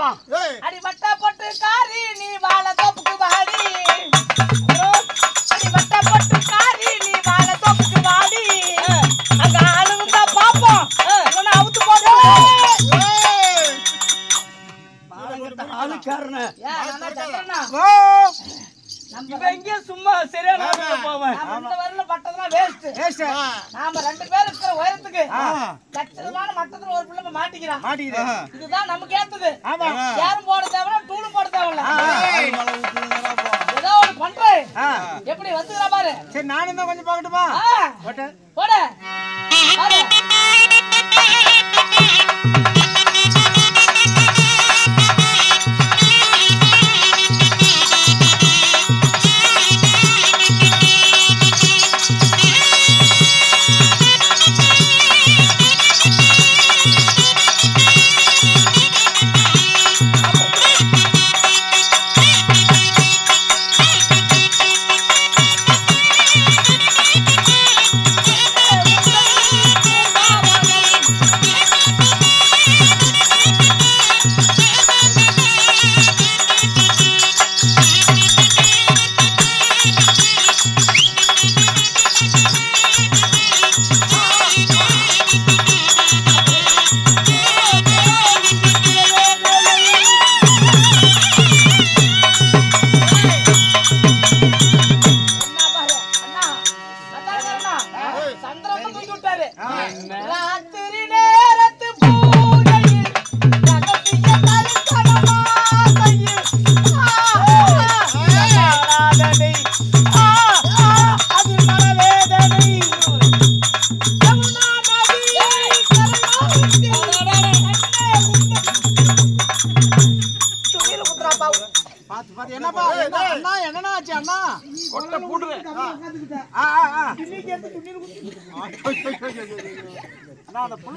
அடி வட்ட போட்டு காரி நீ வாழ தோப்புக்கு வாடி அடி வட்ட போட்டு காரி நீ வாழ தோப்புக்கு வாடி அங்க ஆளுங்க தான் பாப்போம் அவுத்து போடு ஆளுக்காரன நம்ம எங்க சும்மா சரியான போவேன் இந்த வரல பட்டதெல்லாம் வேஸ்ட் நாம ரெண்டு பேர் இருக்கிற உயரத்துக்கு லட்சமான மட்டத்துல ஒரு பிள்ளை மாட்டிக்கிறான் இதுதான் நமக்கு ஏத்தது யாரும் போட தேவையில்ல டூலும் போட தேவையில்ல ஏதோ ஒண்ணு பண்றேன் எப்படி வந்துக்கிறா பாரு சரி நானும் தான் கொஞ்சம் பார்க்கட்டுமா போட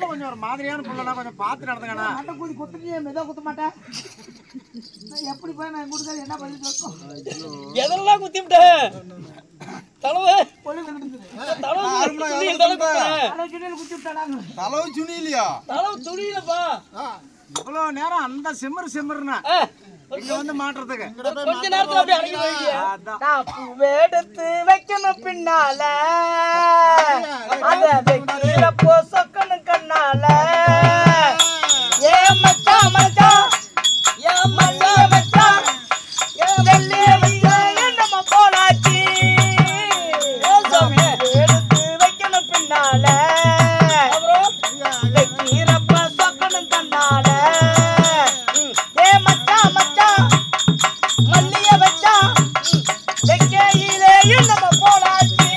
கொஞ்சம் ஒரு மாதிரியான புள்ளனா கொஞ்சம் பார்த்து நடந்துங்கண்ணா அண்டை கூதி குத்துட்டியே மெதா குத்த மாட்டேன் எப்படி போய் நான் கொடுத்தா என்ன பண்ணி சொல்றோம் எதெல்லாம் குத்தி விட்டேன் தலவு பொலி நடந்துது தலவு சுனிலியா தலவு துணியிலப்பா இவ்வளவு நேரம் அந்த சிம்மர்னா இங்க வந்து மாட்டுறதுக்கு கொஞ்ச நேரத்துல அப்படியே அடங்கி போயிட்டியா நான் பூவை எடுத்து வைக்கணும் பின்னால அத வைக்கிறப்போ சொக்கணும் கண்ணால ஏ மச்சான் மச்சான் ஏ மச்சான் மச்சான் ஏ வெள்ளி மச்சான் என்னம்மா போலாச்சி எடுத்து வைக்கணும் பின்னால வைக்கிறப்ப சொக்கணும் கண்ணால ஏ மச்சான் மச்சான் மல்லிய வச்சான் வெக்கையிலே என்னம்மா போலாச்சி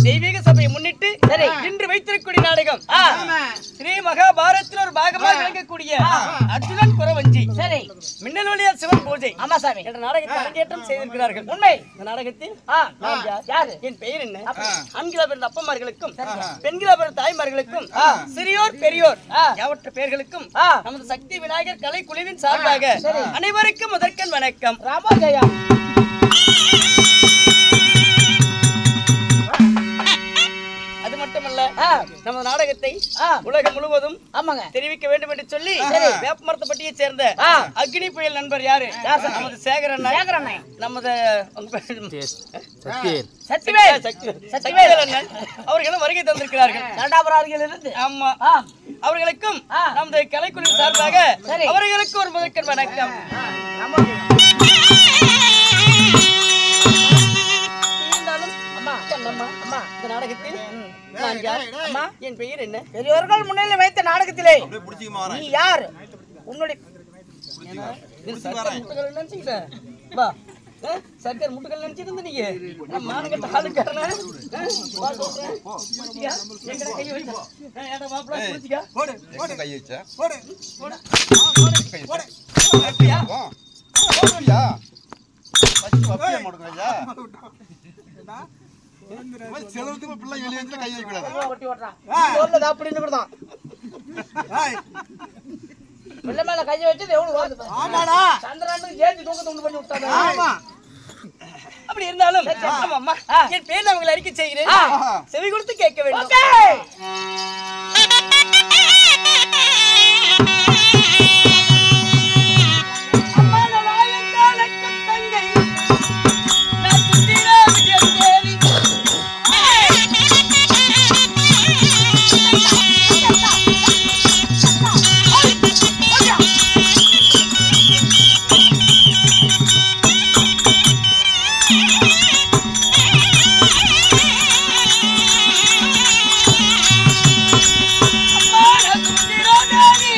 தெய்வீக சபையை முன்னிட்டு இன்று வைத்திருக்கூடிய நாடகம் ஸ்ரீ மகாபாரத்தில் ஒரு பாகமாக விளங்கக்கூடிய அர்ஜுனன் குறவஞ்சி மின்னல் ஒளியால் சிவன் பூஜை என்ற நாடகத்தை அரங்கேற்றம் செய்திருக்கிறார்கள். உண்மை. இந்த நாடகத்தில் என் பெயர் என்ன? ஆண்களா பிறந்த அப்பமார்களுக்கும் பெண்களா பிறந்த தாய்மார்களுக்கும் சிறியோர் பெரியோர் யாவற்ற பெயர்களுக்கும் நமது சக்தி விநாயகர் கலை குழுவின் சார்பாக அனைவருக்கும் முதற்கண் வணக்கம். ராமஜயா. அது மட்டுமல்ல நமது நாடகத்தை உலகம் முழுவதும் தெரிவிக்க வேண்டும் என்று சொல்லி வேப்பமரத்தப்பட்டியை சேர்ந்த அக்னி புயல் நண்பர் யாரு? நமது சேகரன் நமது அவர்களும் வருகை தந்திருக்கிறார்கள். ஆமா, அவர்களுக்கும் நமது கலைக்குழு சார்பாக அவர்களுக்கு ஒரு முதற்கண் வணக்கம். நாடகத்தில் நான் யார்? அம்மா, என் பெயர் என்ன? பெரியவர்கள் முன்னிலை வைத்த நாடகத்திலே நீ யார்? உன்னுடைய சர்க்கரை முட்டுகள் நினைச்சுக்கிட்டேன். வா, சர்க்கரை முட்டுகள் நினைச்சிட்டு இருந்த நீங்க நான் மானங்கட்ட ஆளுக்காரனா? வா சொல்றேன். குளிச்சிக்கா? எங்கடா கையை வைக்க? ஏடா மாப்பிள குளிச்சிக்கா? போடு கை வச்சா போடு போடு அப்படியா? போடுறியா பச்சை வப்பியா மாட்டேங்கய்யா செலவுக்கு பிள்ளை வெளியே வந்து கை வைக்க கூடாது ஒட்டி ஓட்டுறான் சொல்லுது அப்படின்னு இப்படிதான் பிள்ளை மேல கையை வச்சது எவ்வளவு வருது பாரு. ஆமாடா சந்திரனுக்கு ஏத்தி தூக்கத்தை உண்டு பண்ணி விட்டாங்க ஆமா அப்படி இருந்தாலும் ஆமாம்மா, என் பேர் நான் உங்களை அறிக்கை செய்கிறேன். செவி கொடுத்து கேட்க வேண்டும். அம்மா, நான் வாயங்காலக்கு தங்கை. நான் சுந்தர விஜயதேவி. அம்மா, நான் சுந்தர தேவி.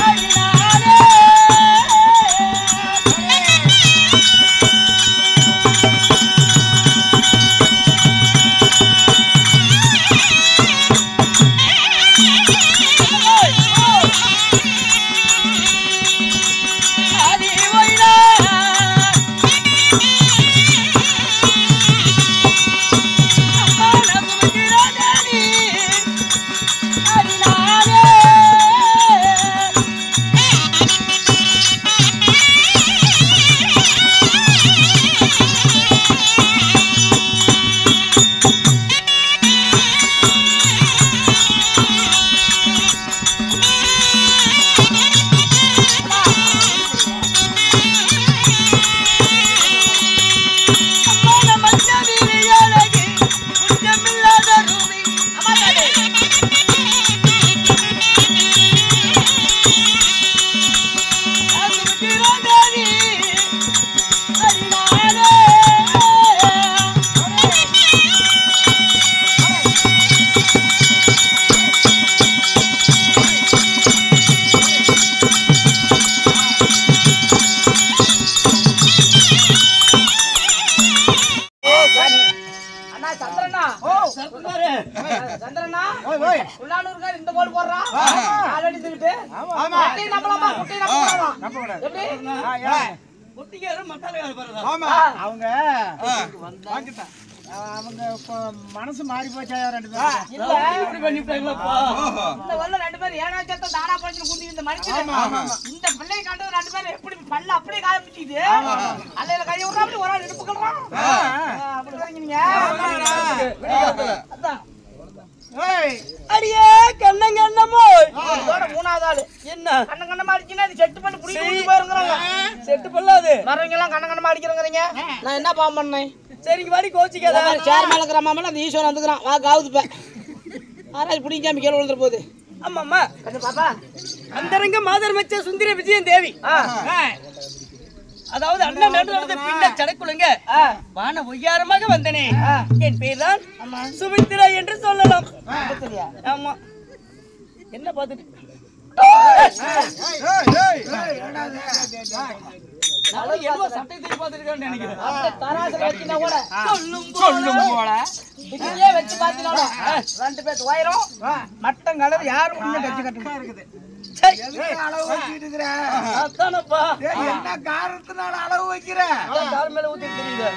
அடினாரே. ஆதி வைரா. அம்மா, நான் சுந்தர தேவி. அடினாரே. அம்மான மஞ்சவிரி அழகி, குற்றமில்லாத ரூபி. அம்மா தாயே. நான் சுந்தர தேவி. அடினாரே. அண்ணா சந்திரண்ணா சர்க்குமாரு. சந்திரண்ணா ஓய் ஓய் உள்ளானூர்கார் இந்த கோல் போடுறான் ஆல்ரெடி தூக்கிட்டு ஆமா குட்டி நம்பலாமா குட்டி நம்பலாமா நம்ப கூடாது எப்படி குட்டிக்காரன் மத்தாளக்காரன் பாருடா. ஆமா அவங்க வாங்கிட்டான் அவங்க இப்ப மனசு மாறி போச்சா ரெண்டு பேரும் இல்ல இப்படி பண்ணிட்டாங்களப்பா. இந்த வரல ரெண்டு பேரும் ஏனாச்சத்த தானா பறிச்சு குந்தி இந்த மனுஷன் இந்த பிள்ளையை கண்டு ரெண்டு பேரும் எப்படி பல்ல அப்படியே காமிச்சிட்டு அல்லையில கை விடுறா அப்படி ஒரு ஆள் இடுப்புக்கறான் அப்படி வரீங்க அதான் ஏய் அடியே கண்ணங்கண்ணமோ. இதோட மூணாவது ஆளு என்ன கண்ண கண்ணமா அடிச்சுன்னா அது செட்டு பண்ணி குடிக்க போயிருங்கிறாங்க செட்டு பல்லாது. மரவங்க எல்லாம் கண்ண கண்ணமா அடிக்கிறோங்கிறீங்க நான் என்ன பாவம் பண்ணேன் சரிங்க வாடி கோச்சிக்காத. சேர் மேல இருக்கிற மாமல அந்த ஈஸ்வரன் வந்துக்கிறான் வா காவுதுப்ப ஆராய்ச்சி பிடிக்காம கீழே விழுந்துற போகுது ஆமாம்மா, பாப்பா அந்தரங்க மாதர் மச்ச சுந்தர விஜயன் தேவி. அதாவது அண்ணன் நடு நடந்த பின்ன சடக்குழுங்க வான ஒய்யாரமாக வந்தனே. என் பேர் தான் சுமித்ரா என்று சொல்லலாம். ஆமா, என்ன பார்த்துட்டு நானும் என்னவோ சட்டை தூக்கி பார்த்துருக்கேன்னு நினைக்கிறேன். தராசுல வச்சுனா கூட சொல்லும் போல இதுலயே வச்சு பாத்தீங்கன்னா ரெண்டு பேர் உயரம் மட்டம் கலர் யாரும் ஒண்ணு கட்சி கட்டுமா இருக்குது அளவு வச்சுட்டு இருக்கிற அதானப்பா. என்ன காரணத்தினால அளவு வைக்கிற கார் மேல ஊத்தி தெரியுது.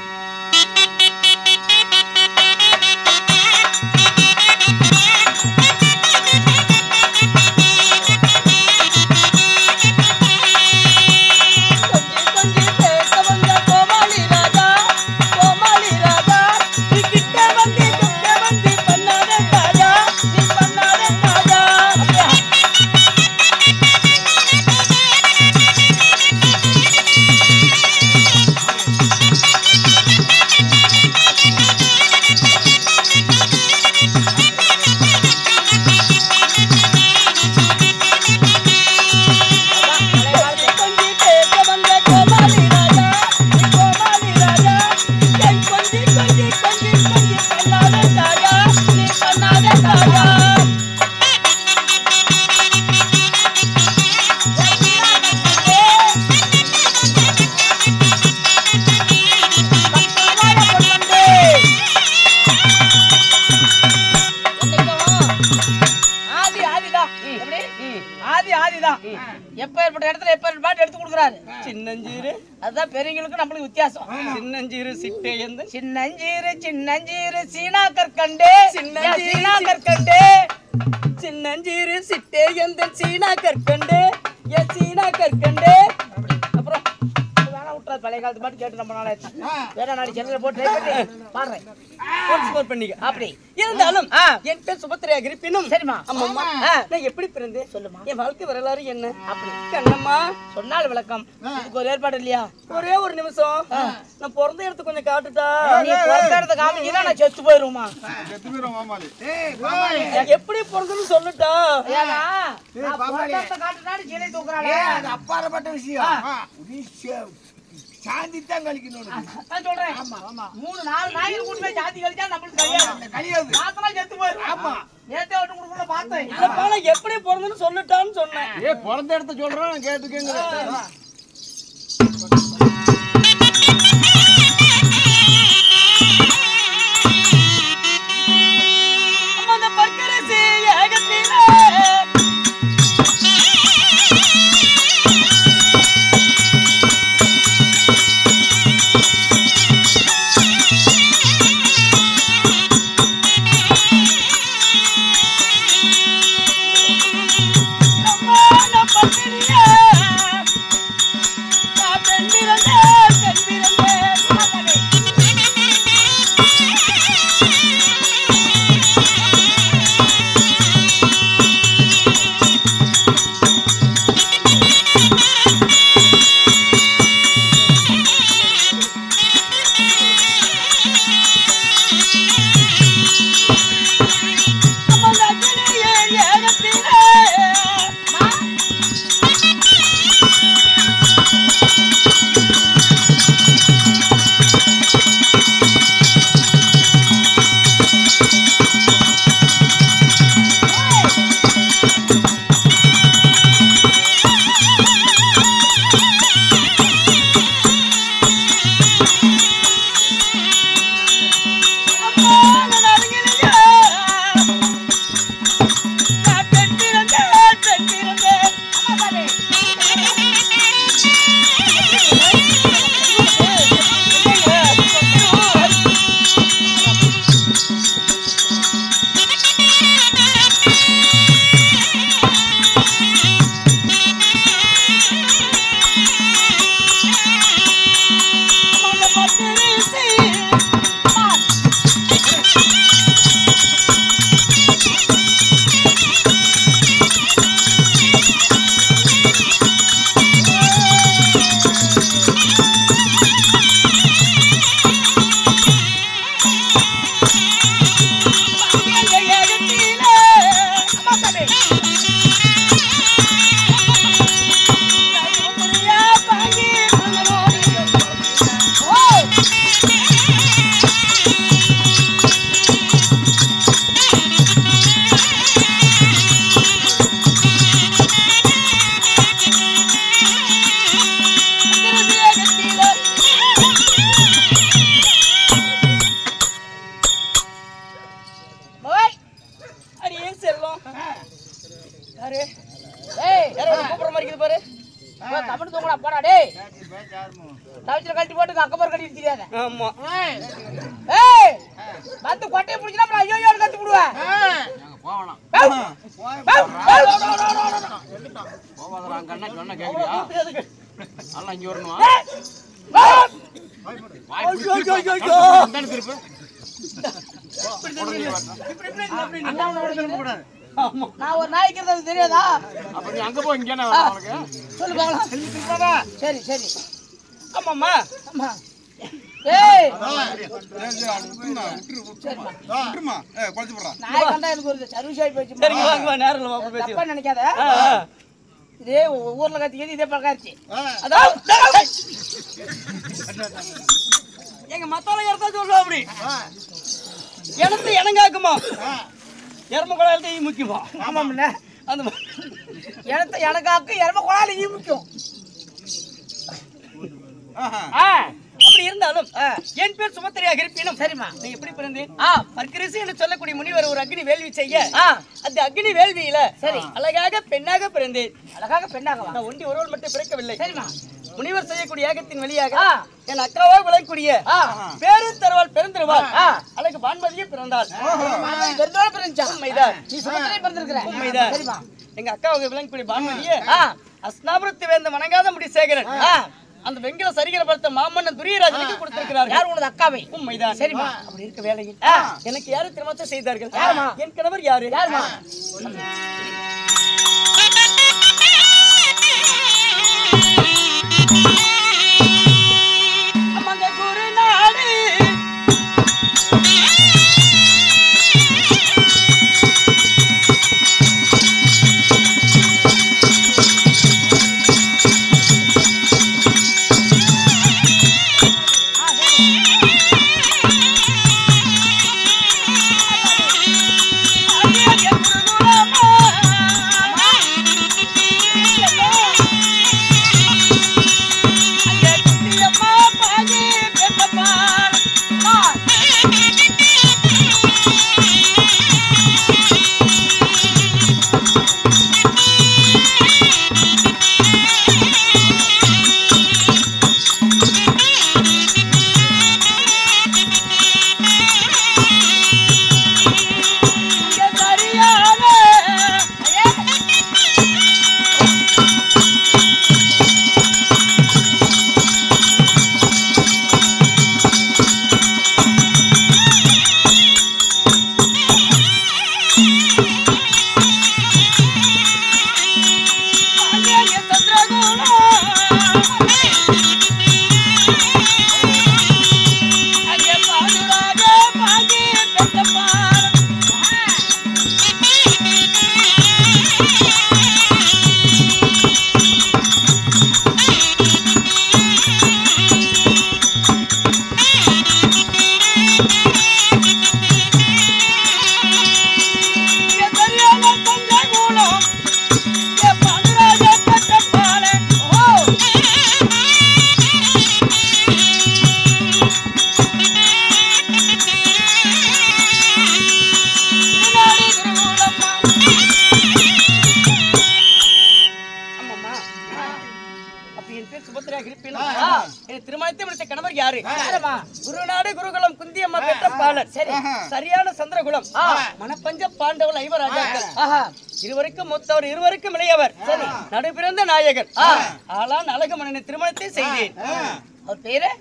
ஆதிதான் எப்ப ஏற்பட்ட இடத்துல எப்ப பாட்டு எடுத்து கொடுக்குறாரு. சின்னஞ்சீரு அதுதான் பெரியவங்களுக்கு நம்மளுக்கு வித்தியாசம். சின்னஞ்சீரு சிட்டேயந்தன் சின்னஞ்சீரு சீனா கற்கண்டு சீனா கற்கண்டு சின்னஞ்சீரு சிட்டேயந்தன் சீனா கற்கண்டு என் சீனா கற்கண்டு. அப்புறம் வேணா விட்டுறாது. பழைய காலத்து பாட்டு கேட்டு நம்ம நாளாச்சு. வேற நாடி சென்னையில போட்டு ட்ரை பண்ணி பாடுறேன். ஸ்கோர் பண்ணிக்க. அப்படி இருந்தாலும் என் பேர் சுபத்திரையாக இருப்பினும் சரிம்மா. அம்மம்மா நான் எப்படி பிறந்தேன் சொல்லுமா. என் வாழ்க்கை வரலாறு என்ன அப்படி கண்ணம்மா சொன்னால் விளக்கம். இதுக்கு ஒரு ஏற்பாடு இல்லையா? ஒரே ஒரு நிமிஷம் நான் பிறந்த இடத்த கொஞ்சம் காட்டுட்டா. நீ பிறந்த இடத்த காமிச்சீங்கன்னா நான் செத்து போயிருவோமா. எப்படி பிறந்தன்னு சொல்லுட்டா. ஏன்னா நான் பிறந்த இடத்த காட்டுனாலும் சிலை தூக்குறாளே. அது அப்பாற்பட்ட விஷயம். நீ சாந்தி தான் கழிக்கணும். நான் சொல்றேன். 3-4 நாய்கள் கூட்டு போய் சாந்தி கழிச்சா நம்மளுக்கு கழியாது. பார்த்தலாம் செத்து போயிரும். ஆமா நேத்தே விட்டு கொடுக்கல பார்த்தேன். இல்லப்பா நான் எப்படி பிறந்தன்னு சொல்லுட்டான்னு சொன்னேன். பிறந்த இடத்த சொல்றேன் கேட்டுக்கங்க. அந்த பக்கரசி ஏகத்திலே கட்டி போட்டு அக்கம்பர் கட்டி தெரியாத. ஆமா ஏய் வந்து கொட்டையை பிடிச்சா அப்புறம் ஐயோ கட்டி விடுவேன். போவணும் போவாதறாங்க அண்ணா சொன்னா கேக்குறியா? அல்ல இங்க வரணும். அந்தான திருப்பு. அந்தான திரும்ப கூடாது. நான் ஒரு நாய்க்கு இருக்கிறது தெரியாதா? அப்ப நீ அங்க போ இங்க என்ன வேணும் உனக்கு? சொல்லு பாக்கலாம். திருப்பாதா? சரி சரி. ஆமாம்மா அம்மா. ஏய் விட்டுருமா குழச்சு போடுறான். நாய் கண்டா எனக்கு ஒரு சர்வீஸ் ஆகி போச்சு. சரிங்க வாங்க வா நேரில் வா பேசி. தப்பா நினைக்காத. இதே ஊர்ல கத்திக்கிறது இதே பழக்காச்சு. அதான் எங்க மத்தால எடுத்தா சொல்லுவா அப்படி எனக்கு இனங்காக்குமா எரும குழாயில ஈ முக்கியமா. ஆமாம்ல அந்த எனக்காக்கு எரும குழாயில ஈ முக்கியம். அப்படி இருந்தாலும் என் பேர் சுமத்திரையாக இருப்பினும் சரிம்மா. நீ எப்படி பிறந்தேன்? பர்க்கரிசி என்று சொல்லக்கூடிய முனிவர் ஒரு அக்னி வேள்வி செய்ய அந்த அக்னி வேள்வியில சரி அழகாக பெண்ணாக பிறந்தேன். அழகாக பெண்ணாக நான் ஒண்டி ஒருவன் மட்டும் பிறக்கவில்லை. சரிம்மா. முனிவர் செய்யக்கூடிய யாகத்தின் வழியாக என் அக்காவா விளங்கக்கூடிய பேரு தருவாள் பிறந்திருவாள் அழகு பான்மதியே பிறந்தாள். உண்மைதான். நீ சுமத்திரை பிறந்திருக்கிற. உண்மைதான். சரிம்மா. எங்க அக்காவுக்கு விளங்கக்கூடிய பான்மதியே அஸ்னாபுரத்து வேந்த வணங்காத முடி சேகரன் அந்த வெங்கல சரிகிற பலத்த மாமன்னன் துரியராஜனுக்கு கொடுத்திருக்கிறார். யார் உனது அக்காவை? உண்மைதான். சரிம்மா. அப்படி இருக்க வேலையில் எனக்கு யாரு திருமணத்தை செய்தார்கள்? யாருமா? என் கணவர் யாரு? யாருமா? அம்மங்க குருநாடு திருமணத்தை முடித்த கணவர் யாரு? குருநாடு குருகுலம் குந்தியம்மா பெற்ற பாலன். சரியான சந்திரகுலம் மணப்பஞ்ச பாண்டவள் ஐவராஜாக்கள். இருவருக்கும் மூத்தவர் இருவருக்கும் இளையவர். நடு பிறந்த நாயகன் ஆளான் அழகு மன்னனை திருமணத்தை செய்தேன். அவர் பேரு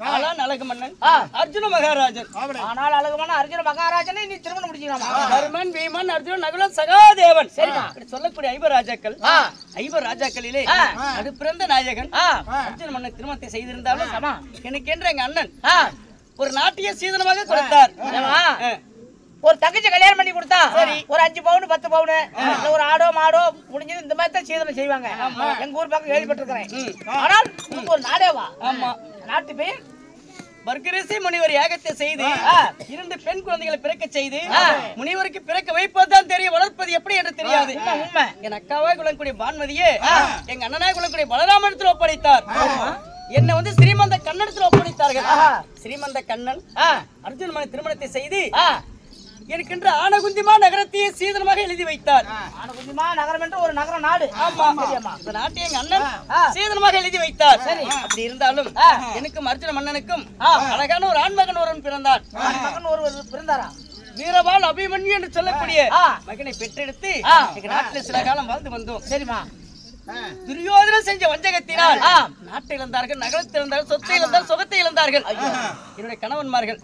ஆளான் அழகு மன்னன் அர்ஜுன மகாராஜன். ஆனால் அழகுமான அர்ஜுன மகாராஜனை நீ திருமணம் முடிச்சுக்கலாமா? தர்மன் வீமன் அர்ஜுனன் நகுலன் சகாதேவன். சரிமா சொல்லக்கூடிய ஐவராஜாக்கள் ஐவராஜாக்களிலே நடு பிறந்த நாயகன் அர்ஜுன மன்னன் திருமணத்தை செய்திருந்தாலும் எனக்கு என்று எங்க அண்ணன் ஒரு நாட்டிய சீதனமாக கொடுத்தார். ஒரு தங்கச்சி கல்யாணம் பண்ணி கொடுத்தா ஒரு 5 பவுன் 10 பவுன் இல்ல ஒரு ஆடோ மாடோ முடிஞ்சது இந்த மாதிரி தான் சீதனம் செய்வாங்க. எங்க ஊர் பக்கம் கேள்விப்பட்டிருக்கிறேன். ஆனால் உனக்கு ஒரு நாடேவா? ஆமா. நாட்டு பேர் பர்க்கரிசி முனிவர் யாகத்தை செய்து 2 பெண் குழந்தைகளை பிறக்க செய்து முனிவருக்கு பிறக்க வைப்பதுதான் தெரியும், வளர்ப்பது எப்படி என்று தெரியாது. உண்மை. என் அக்காவா குலக்கூடிய பான்மதியே எங்க அண்ணனா குலக்கூடிய பலராமனத்தில் ஒப்படைத்தார். என்ன வந்து ஸ்ரீமந்த கண்ணனத்தில் ஒப்படைத்தார்கள். ஸ்ரீமந்த கண்ணன் அர்ஜுன மன்னன் திருமணத்தை செய்து எனக்கென்று ஆனகுந்திமா நகரத்தையே சீதனமாக எழுதி வைத்தார். ஆனகுந்திமா நகரம் என்று ஒரு நகர நாடு. ஆமா. இந்த நாட்டை எங்க அண்ணன் சீதனமாக எழுதி வைத்தார். அப்படி இருந்தாலும் எனக்கும் அர்ஜுன மன்னனுக்கும் அழகான ஒரு ஆண்மகன் ஒருவன் பிறந்தான். ஆண்மகன் ஒருவர் பிறந்தாரா? வீரபால் அபிமன்யு என்று சொல்லக்கூடிய மகனை பெற்றெடுத்து எங்க நாட்டில் சில காலம் வாழ்ந்து வந்தோம். சரிமா. துரியோதனன் செஞ்ச வஞ்சகத்தினால் நாட்டை இழந்தார்கள், நகரத்தை இழந்தார்கள், சொத்தை இழந்தார்கள், சுகத்தை இழந்தார்கள். என்னுடைய கணவன்மார்கள்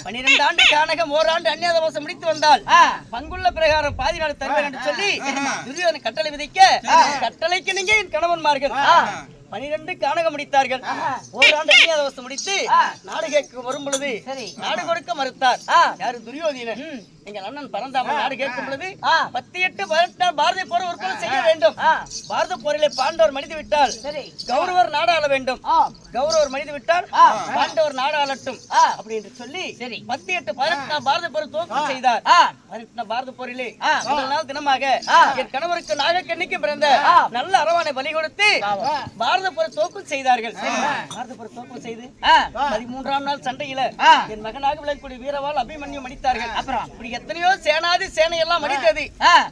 12 ஆண்டு கானகம், ஓராண்டு அந்நியாதவாசம் முடித்து வந்தால் பங்குள்ள பிரகாரம் பாதி நாடு தருவேன் என்று சொல்லி துரியோதனன் கட்டளை விதிக்க கட்டளைக்கு நீங்க என் கணவன்மார்கள் 12 கானகம் முடித்தார்கள். ஓராண்டு அந்நியாதவாசம் முடித்து நாடு கேட்க வரும் பொழுது நாடு கொடுக்க மறுத்தார். யாரு? துரியோதனன். எங்கள் அண்ணன் பரந்தாமன் நாடு கேட்கும் பொழுது 18 பாரத போர் ஒரு செய்ய வேண்டும். பாரத போரிலே பாண்டவர் மடிந்து விட்டால் கௌரவர் நாடு ஆள வேண்டும், கௌரவர் மடிந்து விட்டால் பாண்டவர் நாடு ஆளட்டும் அப்படி என்று சொல்லி 18 பாரத போர் தோற்று செய்தார். பாரத போரிலே முதல் நாள் தினமாக என் கணவருக்கு நாகக்கண்ணிக்கு பிறந்த நல்ல அரவானை பலி கொடுத்து பாரத போர் தோற்று செய்தார்கள். பாரத போர் தோற்று செய்து 13ஆம் நாள் சண்டையில என் மகனாக விளங்கக்கூடிய வீரவாள் அபிமன்யு மடித்தார்கள். அப்புறம் இப்படி எத்தனையோ சேனை எல்லாம் மடித்தது.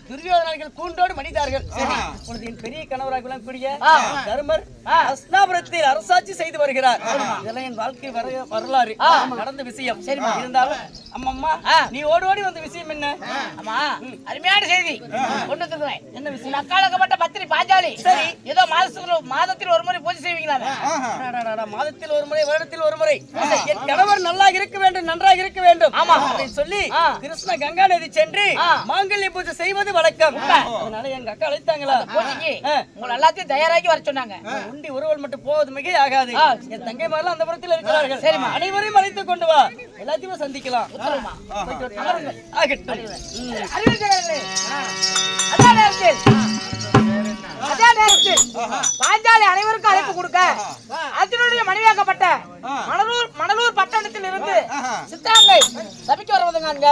துரியோதனர்கள் கூண்டோடு மடித்தார்கள். இப்பொழுது என் பெரிய கணவராக விளங்கக்கூடிய தர்மர் அஸ்னாபுரத்தில் அரசாட்சி செய்து வருகிறார். இதெல்லாம் என் வாழ்க்கை வரலாறு நடந்த விஷயம். இருந்தாலும் அம்மா நீ ஓடி ஓடி வந்த விஷயம் என்ன? அம்மா அருமையான செய்தி கொண்டு வந்துருக்கேன். என்ன விஷயம்? அக்காலக்கப்பட்ட பத்திரி பாஞ்சாலி சரி ஏதோ மாதத்தில் ஒரு முறை பூஜை செய்வீங்களா? மாதத்தில் ஒரு முறை, வருடத்தில் ஒரு முறை. என் கணவர் நல்லா இருக்க வேண்டும், நன்றாக இருக்க வேண்டும் அப்படின்னு சொல்லி கிருஷ்ண கங்கா நதி சென்று மாங்கல்ய பூஜை செய்வது வழக்கம். அதனால எங்க அக்கா அழைத்தாங்களா பூஜைக்கு உங்களை எல்லாத்தையும் தயாராகி வர சொன்னாங்க. உண்டி ஒருவல் மட்டும் போவது மிக ஆகாது. என் தங்கை மாதிரி அந்த புறத்தில் இருக்கிறார்கள். சரிமா, அனைவரையும் அழைத்துக் கொண்டு வா, எல்லாத்தையும் சந்திக்கலாம். அதே நேரத்தில் பாஞ்சாலி அனைவருக்கும் அழைப்பு கொடுக்க அர்ஜுனுடைய மனைவியாக்கப்பட்ட மணலூர் பட்டணத்தில் இருந்து சித்தாங்கை சபைக்கு வர வந்தாங்க.